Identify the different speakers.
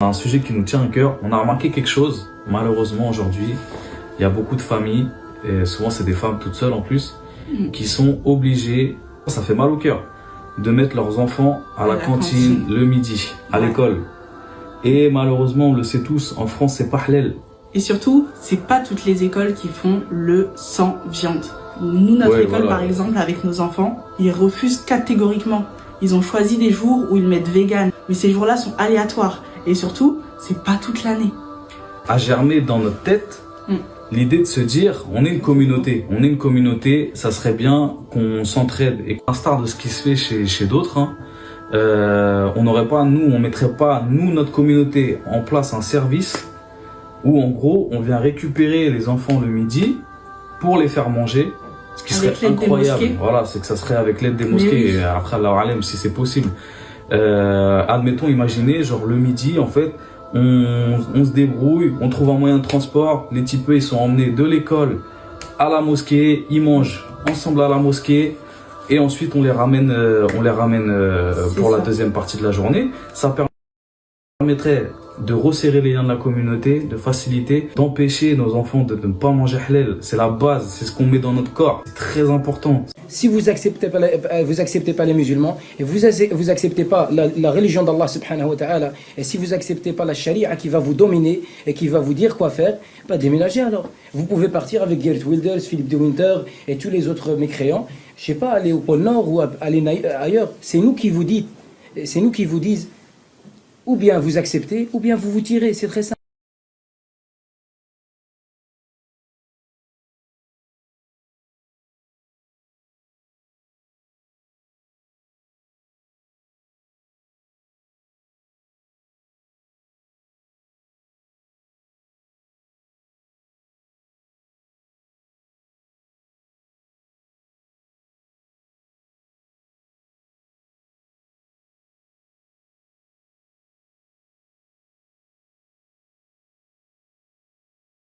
Speaker 1: un sujet qui nous tient à cœur. On a remarqué quelque chose, malheureusement aujourd'hui, il y a beaucoup de familles, et souvent c'est des femmes toutes seules en plus, qui sont obligées, ça fait mal au cœur, de mettre leurs enfants à la cantine le midi, à l'école. Et malheureusement, on le sait tous, en France c'est pas halal.
Speaker 2: Et surtout, c'est pas toutes les écoles qui font le sans viande. Nous, notre école par exemple, avec nos enfants, ils refusent catégoriquement. Ils ont choisi des jours où ils mettent vegan, mais ces jours-là sont aléatoires. Et surtout, c'est pas toute l'année.
Speaker 1: A germé dans notre tête l'idée de se dire, on est une communauté, ça serait bien qu'on s'entraide. Et à l'instar de ce qui se fait chez d'autres, on n'aurait pas, on mettrait pas, notre communauté, en place un service où en gros, on vient récupérer les enfants le midi pour les faire manger. Ce qui serait incroyable, voilà, c'est que ça serait avec l'aide des mosquées, et après Allah alem si c'est possible. Admettons, imaginez, genre le midi, en fait, on se débrouille, on trouve un moyen de transport, les types ils sont emmenés de l'école à la mosquée, ils mangent ensemble à la mosquée, et ensuite on les ramène pour la deuxième partie de la journée. Ça permettrait de resserrer les liens de la communauté, de faciliter, d'empêcher nos enfants de ne pas manger halal. C'est la base, c'est ce qu'on met dans notre corps. C'est très important.
Speaker 3: Si vous acceptez pas les musulmans, et vous acceptez pas la religion d'Allah subhanahu wa ta'ala, et si vous acceptez pas la charia qui va vous dominer et qui va vous dire quoi faire, bah déménagez alors. Vous pouvez partir avec Geert Wilders, Philippe de Winter et tous les autres mécréants. Je sais pas, aller au pôle Nord ou aller ailleurs. C'est nous qui vous disent, ou bien vous acceptez, ou bien vous vous tirez. C'est très simple.